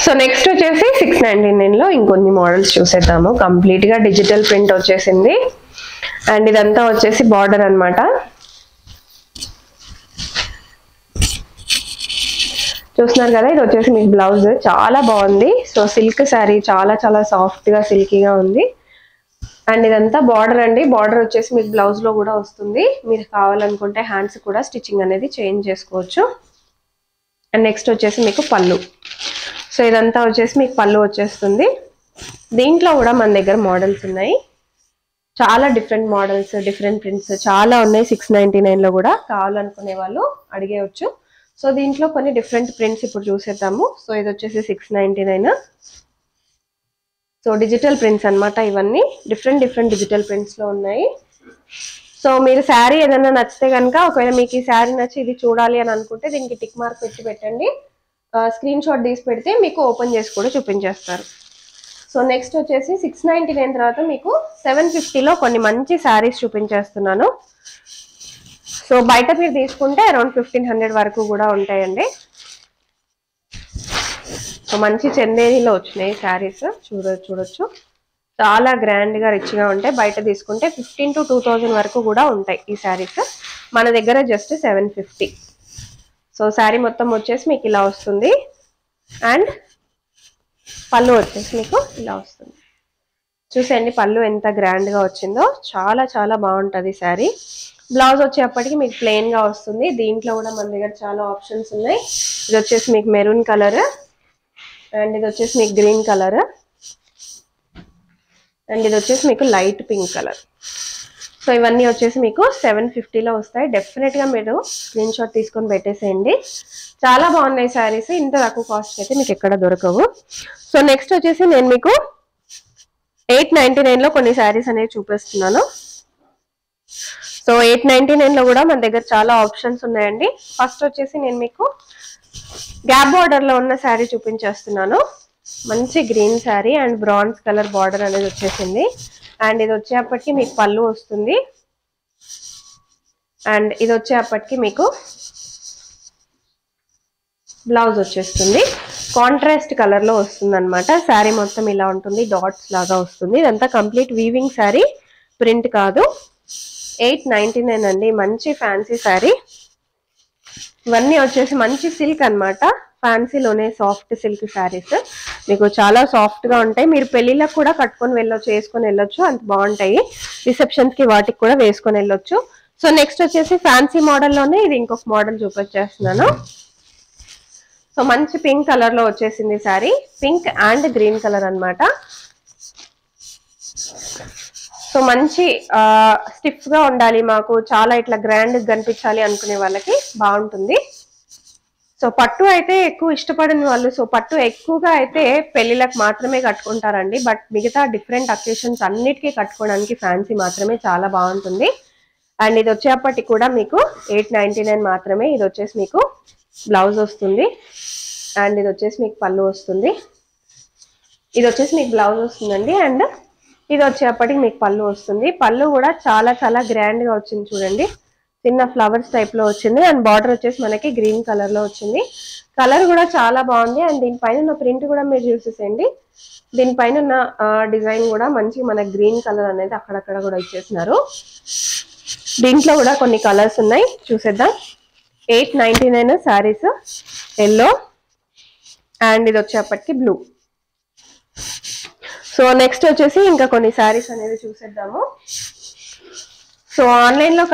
So next వచ్చేసి 699 లో ఇంకొన్ని మోడల్స్ చూసేద్దాము. కంప్లీట్ గా డిజిటల్ ప్రింట్ వచ్చేసింది అండ్ ఇదంతా వచ్చేసి బార్డర్ అన్నమాట. చూస్తున్నారు కదా, ఇది వచ్చేసి మీకు బ్లౌజ్ చాలా బాగుంది. సో సిల్క్ శారీ, చాలా చాలా సాఫ్ట్ గా సిల్కీగా ఉంది అండ్ ఇదంతా బార్డర్ అండి. బార్డర్ వచ్చేసి మీకు బ్లౌజ్ లో కూడా వస్తుంది. మీరు కావాలనుకుంటే హ్యాండ్స్ కూడా స్టిచ్చింగ్ అనేది చేంజ్ చేసుకోవచ్చు. అండ్ నెక్స్ట్ వచ్చేసి మీకు పళ్ళు. సో ఇదంతా వచ్చేసి మీకు పళ్ళు వచ్చేస్తుంది. దీంట్లో కూడా మన దగ్గర మోడల్స్ ఉన్నాయి, చాలా డిఫరెంట్ మోడల్స్, డిఫరెంట్ ప్రింట్స్ చాలా ఉన్నాయి. 699 లో కూడా కావాలనుకునే వాళ్ళు అడిగేయచ్చు. సో దీంట్లో కొన్ని డిఫరెంట్ ప్రింట్స్ ఇప్పుడు చూసేద్దాము. సో ఇది వచ్చేసి 699. సో డిజిటల్ ప్రింట్స్ అన్నమాట. ఇవన్నీ డిఫరెంట్ డిఫరెంట్ డిజిటల్ ప్రింట్స్ లో ఉన్నాయి. సో మీరు శారీ ఏదైనా నచ్చితే కనుక, ఒకవేళ మీకు ఈ శారీ నచ్చి ఇది చూడాలి అని అనుకుంటే దీనికి టిక్ మార్క్ పెట్టి పెట్టండి. స్క్రీన్ షాట్ తీసి పెడితే మీకు ఓపెన్ చేసి కూడా చూపించేస్తారు. సో నెక్స్ట్ వచ్చేసి 699 తర్వాత మీకు 750లో కొన్ని మంచి శారీస్ చూపించేస్తున్నాను. సో బయట మీరు తీసుకుంటే అరౌండ్ 1500 వరకు కూడా ఉంటాయండి. సో మంచి చందేరిలో వచ్చినాయి శారీస్, చూడొచ్చు. చాలా గ్రాండ్ గా రిచ్ గా ఉంటాయి. బయట తీసుకుంటే 15 to 2000 వరకు కూడా ఉంటాయి ఈ శారీస్. మన దగ్గర జస్ట్ 750. సో శారీ మొత్తం వచ్చేసి మీకు ఇలా వస్తుంది అండ్ పళ్ళు వచ్చేసి మీకు ఇలా వస్తుంది. చూసేయండి పళ్ళు ఎంత గ్రాండ్ గా వచ్చిందో, చాలా చాలా బాగుంటుంది శారీ. బ్లౌజ్ వచ్చేప్పటికి మీకు ప్లెయిన్ గా వస్తుంది. దీంట్లో కూడా మన దగ్గర చాలా ఆప్షన్స్ ఉన్నాయి. ఇది వచ్చేసి మీకు మెరూన్ కలర్ అండ్ ఇది వచ్చేసి మీకు గ్రీన్ కలర్ అండ్ ఇది వచ్చేసి మీకు లైట్ పింక్ కలర్. సో ఇవన్నీ వచ్చేసి మీకు 750లో వస్తాయి. డెఫినెట్ గా మీరు స్క్రీన్ షాట్ తీసుకొని పెట్టేసేయండి. చాలా బాగున్నాయి శారీస్. ఇంత తక్కువ కాస్ట్ అయితే మీకు ఎక్కడ దొరకవు. సో నెక్స్ట్ వచ్చేసి నేను మీకు 899లో కొన్ని శారీస్ అనేవి చూపిస్తున్నాను. సో 899లో కూడా మన దగ్గర చాలా ఆప్షన్స్ ఉన్నాయండి. ఫస్ట్ వచ్చేసి నేను మీకు గ్యాప్ బార్డర్ లో ఉన్న శారీ చూపించేస్తున్నాను. మంచి green sari and bronze colour border అనేది వచ్చేసింది అండ్ ఇది వచ్చేప్పటికి మీకు పళ్ళు వస్తుంది అండ్ ఇది వచ్చేప్పటికి మీకు బ్లౌజ్ వచ్చేస్తుంది. కాంట్రాస్ట్ కలర్ లో వస్తుంది అనమాట. శారీ మొత్తం ఇలా ఉంటుంది, డాట్స్ లాగా వస్తుంది. ఇదంతా కంప్లీట్ వీవింగ్ శారీ, ప్రింట్ కాదు. 899 అండి. మంచి ఫ్యాన్సీ శారీ. ఇవన్నీ వచ్చేసి మంచి సిల్క్ అన్నమాట. ఫ్యాన్సీలోనే సాఫ్ట్ సిల్క్ శారీస్ మీకు చాలా సాఫ్ట్ గా ఉంటాయి. మీరు పెళ్లిళ్ళకు కూడా కట్టుకొని వెళ్ళొచ్చు, వేసుకొని వెళ్ళొచ్చు, అంత బాగుంటాయి. రిసెప్షన్స్ కి వాటికి కూడా వేసుకొని వెళ్ళొచ్చు. సో నెక్స్ట్ వచ్చేసి ఫ్యాన్సీ మోడల్లోనే ఇది ఇంకొక మోడల్ చూపించేస్తున్నాను. సో మంచి పింక్ కలర్ లో వచ్చేసింది sari. Pink and green colour అన్నమాట. సో మంచి స్టిఫ్ గా ఉండాలి, మాకు చాలా ఇట్లా గ్రాండ్ కనిపించాలి అనుకునే వాళ్ళకి బాగుంటుంది. సో పట్టు అయితే ఎక్కువ ఇష్టపడని వాళ్ళు, సో పట్టు ఎక్కువగా అయితే పెళ్లిళ్ళకి మాత్రమే కట్టుకుంటారండి. బట్ మిగతా డిఫరెంట్ అకేషన్స్ అన్నిటికీ కట్టుకోవడానికి ఫ్యాన్సీ మాత్రమే చాలా బాగుంటుంది. అండ్ ఇది వచ్చేప్పటికి కూడా మీకు 899 మాత్రమే. ఇది వచ్చేసి మీకు బ్లౌజ్ వస్తుంది అండ్ ఇది వచ్చేసి మీకు పళ్ళు వస్తుంది. ఇది వచ్చేసి మీకు బ్లౌజ్ వస్తుందండి అండ్ ఇది వచ్చేప్పటికి మీకు పళ్ళు వస్తుంది. పళ్ళు కూడా చాలా చాలా గ్రాండ్ గా వచ్చింది చూడండి. చిన్న ఫ్లవర్స్ టైప్ లో వచ్చింది అండ్ బార్డర్ వచ్చేసి మనకి గ్రీన్ కలర్ లో వచ్చింది. కలర్ కూడా చాలా బాగుంది అండ్ దీనిపైన ఉన్న ప్రింట్ కూడా మీరు చూసేసేయండి. దీనిపైన ఉన్న డిజైన్ కూడా మంచి మన గ్రీన్ కలర్ అనేది అక్కడక్కడ కూడా ఇచ్చేసినారు. దీంట్లో కూడా కొన్ని కలర్స్ ఉన్నాయి, చూసేద్దాం. 899 శారీస్. ఎల్లో అండ్ ఇది వచ్చేప్పటికి బ్లూ. సో నెక్స్ట్ వచ్చేసి ఇంకా కొన్ని శారీస్ అనేది చూసేద్దాము. సో ఆన్లైన్ లో